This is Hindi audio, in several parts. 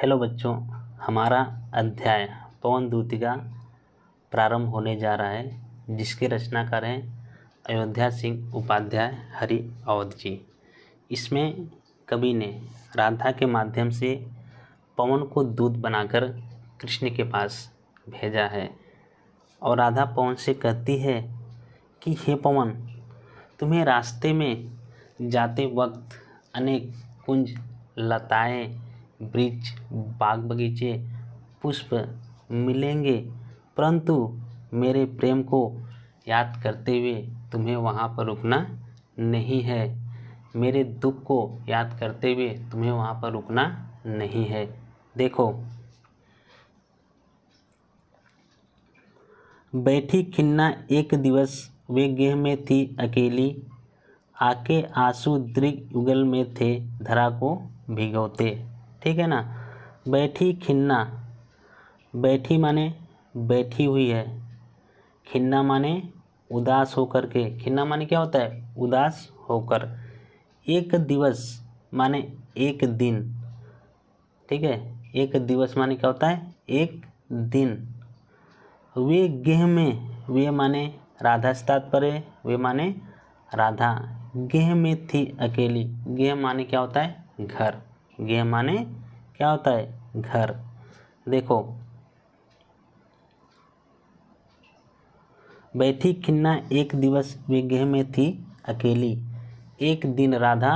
हेलो बच्चों, हमारा अध्याय पवन दूतिका प्रारंभ होने जा रहा है, जिसके रचनाकार हैं अयोध्या सिंह उपाध्याय हरि अवध जी। इसमें कवि ने राधा के माध्यम से पवन को दूत बनाकर कृष्ण के पास भेजा है और राधा पवन से कहती है कि हे पवन, तुम्हें रास्ते में जाते वक्त अनेक कुंज, लताएं, वृक्ष, बाग बगीचे, पुष्प मिलेंगे, परंतु मेरे प्रेम को याद करते हुए तुम्हें वहाँ पर रुकना नहीं है। मेरे दुख को याद करते हुए तुम्हें वहाँ पर रुकना नहीं है। देखो, बैठी खिन्ना एक दिवस वे गेह में थी अकेली, आके आंसू दृग युगल में थे धरा को भिगोते। ठीक है ना। बैठी खिन्ना, बैठी माने बैठी हुई है, खिन्ना माने उदास होकर के। खिन्ना माने क्या होता है? उदास होकर। एक दिवस माने एक दिन। ठीक है, एक दिवस माने क्या होता है? एक दिन। वे गेह में, वे माने राधा से तात्पर्य, वे माने राधा, गेह में थी अकेली। गेह माने क्या होता है? घर। गेह माने क्या होता है? घर। देखो, बैठी खिन्ना एक दिवस वे गेह में थी अकेली। एक दिन राधा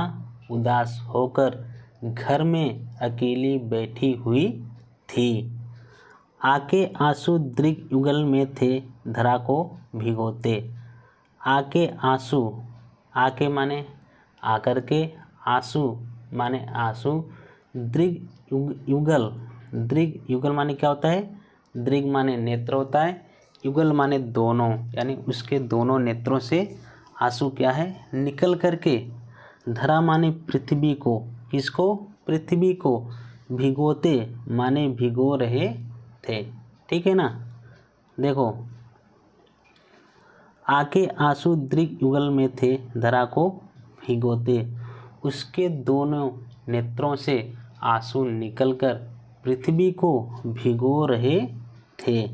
उदास होकर घर में अकेली बैठी हुई थी। आके आंसू दृग युगल में थे धरा को भिगोते। आके आंसू, आके माने आकर के, आंसू माने आंसू, दृग युगल, दृग युगल माने क्या होता है? दृग माने नेत्र होता है, युगल माने दोनों, यानी उसके दोनों नेत्रों से आंसू क्या है? निकल करके। धरा माने पृथ्वी को, किसको? पृथ्वी को। भिगोते माने भिगो रहे थे। ठीक है ना। देखो, आके आंसू दृग युगल में थे धरा को भिगोते। उसके दोनों नेत्रों से आंसू निकलकर पृथ्वी को भिगो रहे थे।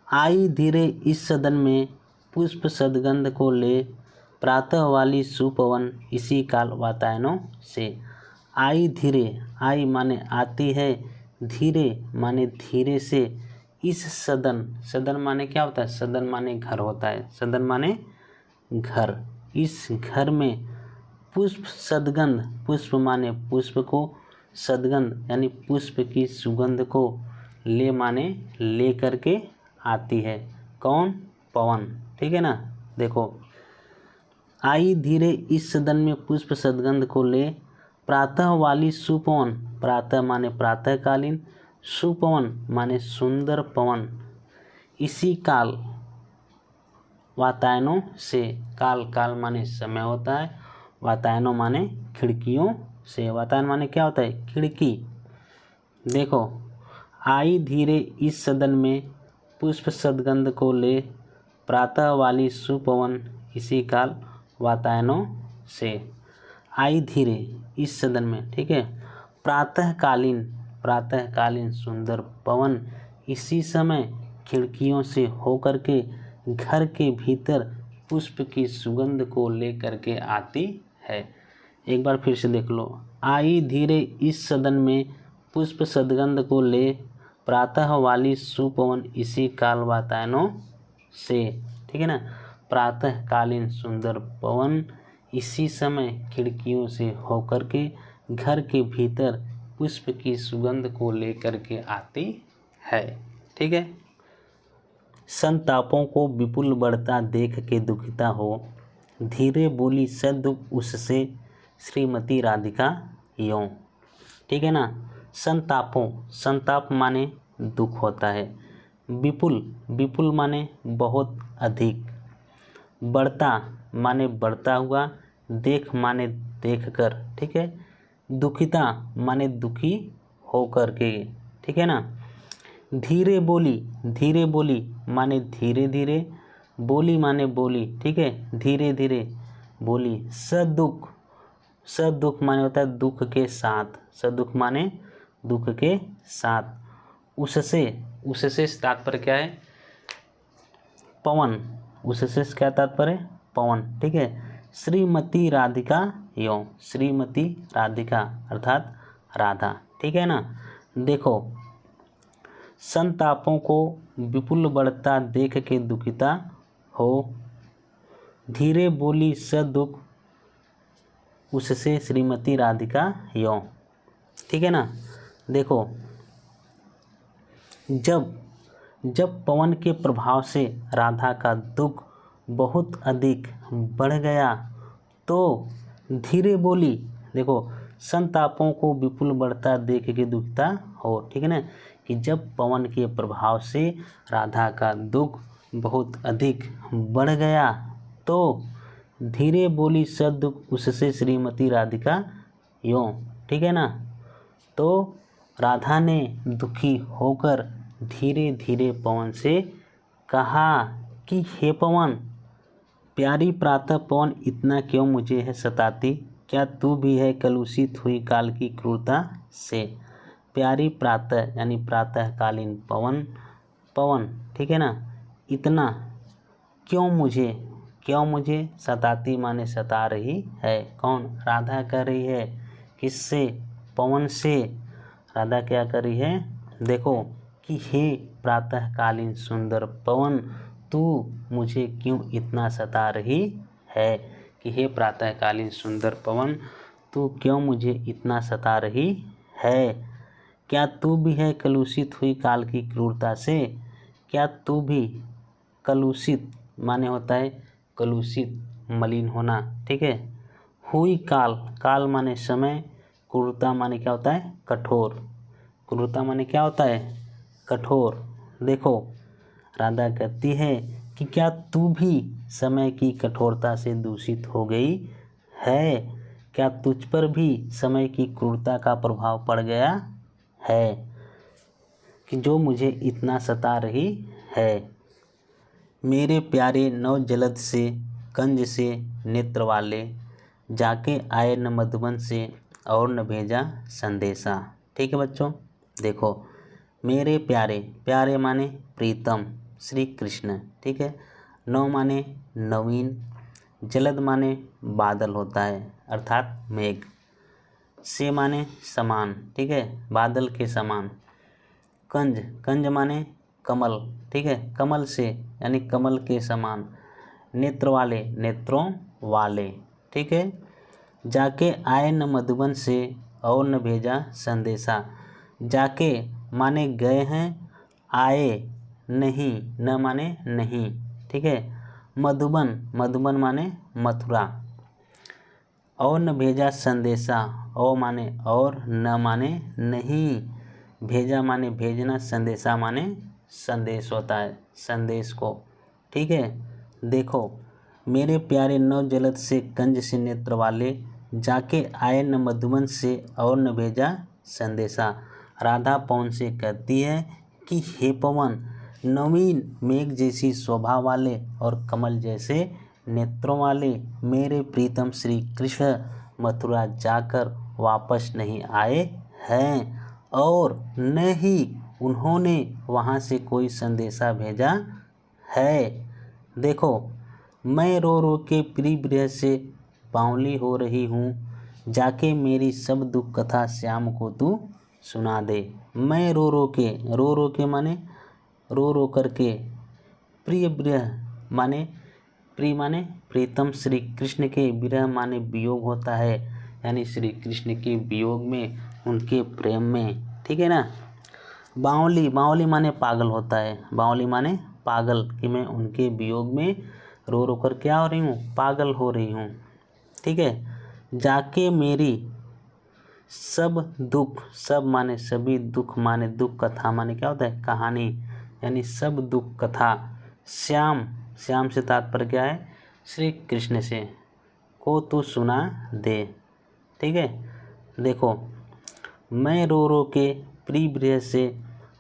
आई धीरे इस सदन में पुष्प सदगंध को ले, प्रातः वाली सुपवन इसी काल वातायनों से। आई धीरे, आई माने आती है, धीरे माने धीरे से, इस सदन, सदन माने क्या होता है? सदन माने घर होता है, सदन माने घर। इस घर में पुष्प सदगंध, पुष्प माने पुष्प को, सदगंध यानी पुष्प की सुगंध को, ले माने ले करके आती है। कौन? पवन। ठीक है ना। देखो, आई धीरे इस सदन में पुष्प सदगंध को ले, प्रातः वाली सुपवन, प्रातः माने प्रातःकालीन, सुपवन माने सुंदर पवन, इसी काल वातायनों से, काल, काल माने समय होता है, वातायनों माने खिड़कियों से। वातायन माने क्या होता है? खिड़की। देखो, आई धीरे इस सदन में पुष्प सदगंध को ले, प्रातः वाली सुपवन इसी काल वातायनों से। आई धीरे इस सदन में, ठीक है। प्रातःकालीन, प्रातःकालीन सुंदर पवन इसी समय खिड़कियों से होकर के घर के भीतर पुष्प की सुगंध को लेकर के आती है। एक बार फिर से देख लो। आई धीरे इस सदन में पुष्प सदगंध को ले, प्रातः वाली सुपवन इसी काल वातायनों से। ठीक है ना। प्रातःकालीन सुंदर पवन इसी समय खिड़कियों से होकर के घर के भीतर पुष्प की सुगंध को लेकर के आती है। ठीक है। संतापों को विपुल बढ़ता देख के दुखिता हो, धीरे बोली सदुख उससे श्रीमती राधिका यों। ठीक है ना। संतापों, संताप माने दुख होता है। विपुल, विपुल माने बहुत अधिक। बढ़ता माने बढ़ता हुआ, देख माने देख कर। ठीक है। दुखिता माने दुखी होकर के। ठीक है ना। धीरे बोली, धीरे बोली माने धीरे धीरे, बोली माने बोली। ठीक है। धीरे धीरे बोली। सदुख, सदुख माने होता है दुख के साथ। सदुख माने दुख के साथ। उससे तात्पर्य क्या है? पवन। उससे क्या तात्पर्य? पवन। ठीक है। श्रीमती राधिका यों, श्रीमती राधिका अर्थात राधा। ठीक है ना। देखो, संतापों को विपुल बढ़ता देख के दुखिता हो, धीरे बोली सदुख उससे श्रीमती राधिका यों। ठीक है ना। देखो, जब पवन के प्रभाव से राधा का दुख बहुत अधिक बढ़ गया तो धीरे बोली, देखो, संतापों को विपुल बढ़ता देख के दुखिता हो। ठीक है ना, कि जब पवन के प्रभाव से राधा का दुख बहुत अधिक बढ़ गया तो धीरे बोली सदुख उससे श्रीमती राधिका यों। ठीक है ना। तो राधा ने दुखी होकर धीरे धीरे पवन से कहा कि हे पवन, प्यारी प्रातः पवन, इतना क्यों मुझे है सताती? क्या तू भी है कलुषित हुई काल की क्रूरता से? प्यारी प्रातः यानी प्रातःकालीन पवन। ठीक है ना। इतना क्यों मुझे सताती माने सता रही है? कौन? राधा कर रही है। किससे? पवन से। राधा क्या कर रही है? देखो, कि हे प्रातःकालीन सुंदर पवन, तू मुझे क्यों इतना सता रही है? कि हे प्रातःकालीन सुंदर पवन, तू क्यों मुझे इतना सता रही है? क्या तू भी है कलुषित हुई काल की क्रूरता से? क्या तू भी कलुषित माने होता है कलुषित, मलिन होना। ठीक है। हुई काल माने समय, क्रूरता माने क्या होता है? कठोर। क्रूरता माने क्या होता है? कठोर। देखो, राधा कहती है कि क्या तू भी समय की कठोरता से दूषित हो गई है? क्या तुझ पर भी समय की क्रूरता का प्रभाव पड़ गया है कि जो मुझे इतना सता रही है? मेरे प्यारे नव जलद से कंज से नेत्र वाले, जाके आए न मधुबन से और न भेजा संदेशा। ठीक है बच्चों। देखो, मेरे प्यारे माने प्रीतम श्री कृष्ण। ठीक है। नव माने नवीन, जलद माने बादल होता है अर्थात मेघ, से माने समान। ठीक है, बादल के समान। कंज माने कमल। ठीक है, कमल से यानी कमल के समान। नेत्र वाले, नेत्रों वाले। ठीक है। जाके आए न मधुबन से और न भेजा संदेशा। जाके माने गए हैं, आए नहीं, न माने नहीं। ठीक है। मधुबन माने मथुरा। और न भेजा संदेशा, ओ माने और, न माने नहीं, भेजा माने भेजना, संदेशा माने संदेश होता है, संदेश को। ठीक है। देखो, मेरे प्यारे नव जलद से कंज से नेत्र वाले, जाके आए न मधुबन से और न भेजा संदेशा। राधा पवन से कहती है कि हे पवन, नवीन मेघ जैसी शोभा वाले और कमल जैसे नेत्रों वाले मेरे प्रीतम श्री कृष्ण मथुरा जाकर वापस नहीं आए हैं और न ही उन्होंने वहाँ से कोई संदेशा भेजा है। देखो, मैं रो रो के प्रिय विरह से बावली हो रही हूँ, जाके मेरी सब दुख कथा श्याम को तू सुना दे। मैं रो रो के माने रो करके, प्रिय विरह माने प्रीतम श्री कृष्ण के विरह माने वियोग होता है, यानी श्री कृष्ण के वियोग में, उनके प्रेम में। ठीक है ना। बावली माने पागल होता है। बावली माने पागल, कि मैं उनके वियोग में रो कर क्या हो रही हूँ? पागल हो रही हूँ। ठीक है। जाके मेरी सब दुख, सब माने सभी, दुख माने दुख, कथा माने क्या होता है? कहानी, यानी सब दुख कथा, श्याम से तात्पर्य क्या है? श्री कृष्ण से, को तू सुना दे। ठीक है। देखो, मैं रो रो के प्रिय विरह से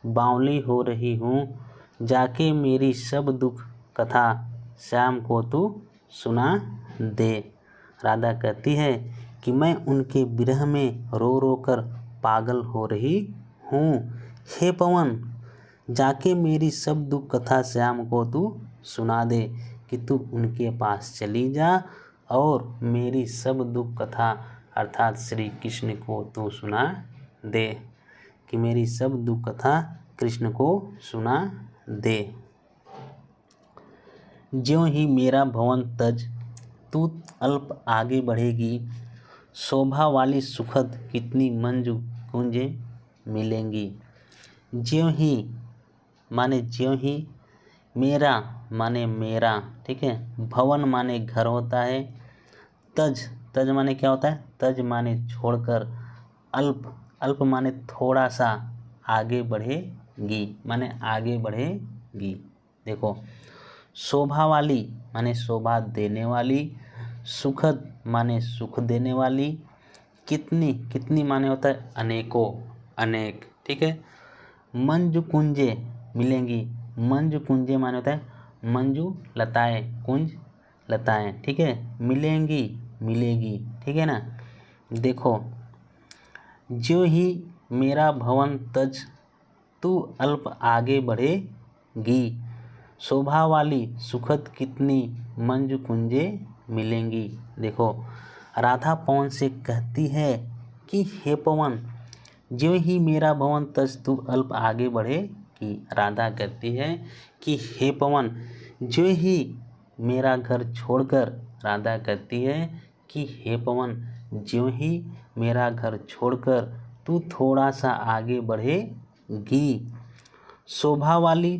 बावली हो रही हूँ, जाके मेरी सब दुख कथा श्याम को तू सुना दे। राधा कहती है कि मैं उनके विरह में रो कर पागल हो रही हूँ। हे पवन, जाके मेरी सब दुख कथा श्याम को तू सुना दे, कि तू उनके पास चली जा और मेरी सब दुख कथा अर्थात श्री कृष्ण को तू सुना दे, कि मेरी सब दुख कथा कृष्ण को सुना दे। ज्यों ही मेरा भवन तज तू अल्प आगे बढ़ेगी, शोभा वाली सुखद कितनी मंजू कुंजे मिलेंगी। ज्यों ही माने ज्यों ही, मेरा माने मेरा, ठीक है, भवन माने घर होता है, तज तज माने क्या होता है, तज माने छोड़कर, अल्प अल्प माने थोड़ा सा, आगे बढ़ेगी माने आगे बढ़ेगी। देखो, शोभा वाली माने शोभा देने वाली, सुखद माने सुख देने वाली, कितनी कितनी माने होता है अनेकों अनेक, ठीक है। मंजू कुंजे मिलेंगी, मंजू कुंजे माने होता है मंजू लताएं, कुंज लताएं, ठीक है। मिलेंगी मिलेगी, ठीक है ना। देखो, जो ही मेरा भवन तज तू अल्प आगे बढ़ेगी, शोभा वाली सुखद कितनी मंजू कुंजे मिलेंगी। देखो, राधा पवन से कहती है कि हे पवन, जो ही मेरा भवन तज तू अल्प आगे बढ़ेगी। राधा कहती है कि हे पवन, जो ही मेरा घर छोड़कर, राधा कहती है कि हे पवन, जो ही मेरा घर छोड़कर तू थोड़ा सा आगे बढ़ेगी, शोभा वाली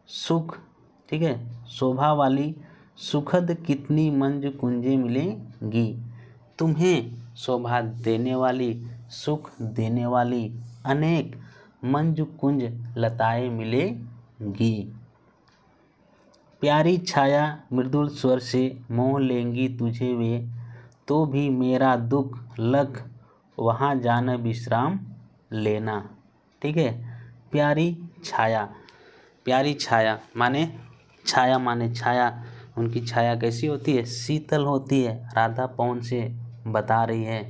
सुख, ठीक है, शोभा वाली सुखद कितनी मंजू कुंजे मिलेंगी। तुम्हें शोभा देने वाली, सुख देने वाली अनेक मंजू कुंज लताएं मिलेंगी। प्यारी छाया मृदुल स्वर से मोह लेंगी तुझे वे, तो भी मेरा दुख लख वहाँ जाना विश्राम लेना, ठीक है। प्यारी छाया, प्यारी छाया माने छाया माने छाया, उनकी छाया कैसी होती है, शीतल होती है। राधा पवन से बता रही है।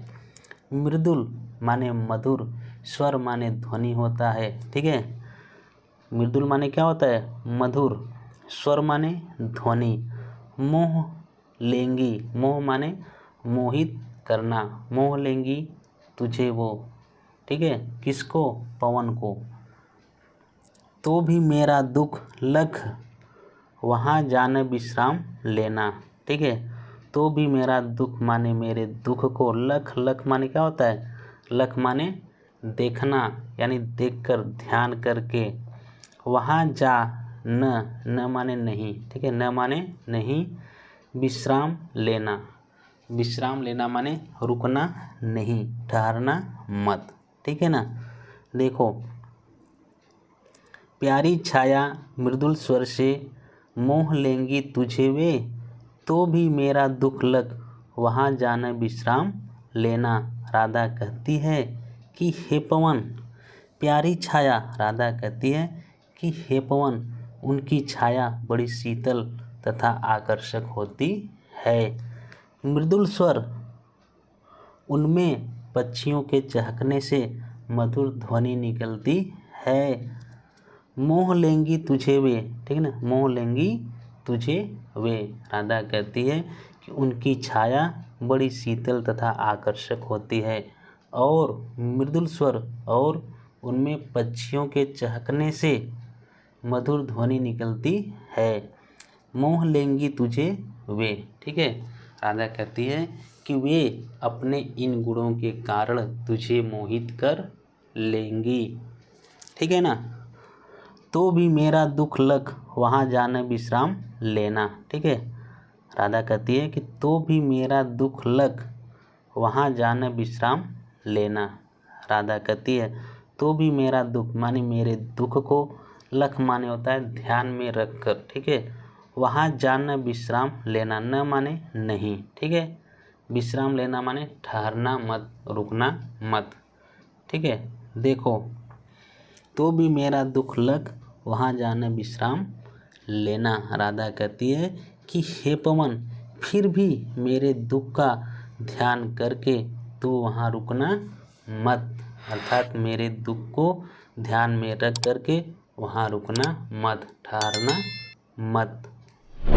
मृदुल माने मधुर, स्वर माने ध्वनि होता है, ठीक है। मृदुल माने क्या होता है, मधुर, स्वर माने ध्वनि। मोह लेंगी, मोह माने मोहित करना, मोह लेंगी तुझे वो, ठीक है, किसको, पवन को। तो भी मेरा दुख लख वहाँ जाना विश्राम लेना, ठीक है। तो भी मेरा दुख माने मेरे दुख को, लख लख माने क्या होता है, लख माने देखना, यानी देखकर ध्यान करके, वहाँ जा न माने नहीं, ठीक है, न माने नहीं, विश्राम लेना, विश्राम लेना माने रुकना नहीं, ठहरना मत, ठीक है ना। देखो, प्यारी छाया मृदुल स्वर से मोह लेंगी तुझे वे, तो भी मेरा दुख लग वहाँ जाना विश्राम लेना। राधा कहती है कि हे पवन, प्यारी छाया, राधा कहती है कि हे पवन, उनकी छाया बड़ी शीतल तथा आकर्षक होती है। मृदुल स्वर, उनमें पक्षियों के चहकने से मधुर ध्वनि निकलती है। मोह लेंगी तुझे वे, ठीक है ना, मोह लेंगी तुझे वे। राधा कहती है कि उनकी छाया बड़ी शीतल तथा आकर्षक होती है। और मृदुल स्वर, और उनमें पक्षियों के चहकने से मधुर ध्वनि निकलती है। मोह लेंगी तुझे वे, ठीक है। राधा कहती है कि वे अपने इन गुणों के कारण तुझे मोहित कर लेंगी, ठीक है ना। तो भी मेरा दुख लग वहाँ जाना विश्राम लेना, ठीक है। राधा कहती है कि तो भी मेरा दुख लग वहाँ जाना विश्राम लेना। राधा कहती है तो भी मेरा दुख माने मेरे दुख को, लख माने होता है ध्यान में रख कर, ठीक है, वहाँ जाना विश्राम लेना, न माने नहीं, ठीक है। विश्राम लेना माने ठहरना मत, रुकना मत, ठीक है। देखो, तो भी मेरा दुख लग वहाँ जाना विश्राम लेना। राधा कहती है कि हे पवन, फिर भी मेरे दुख का ध्यान करके तू वहाँ रुकना मत, अर्थात मेरे दुख को ध्यान में रख करके वहाँ रुकना मत, ठहरना मत।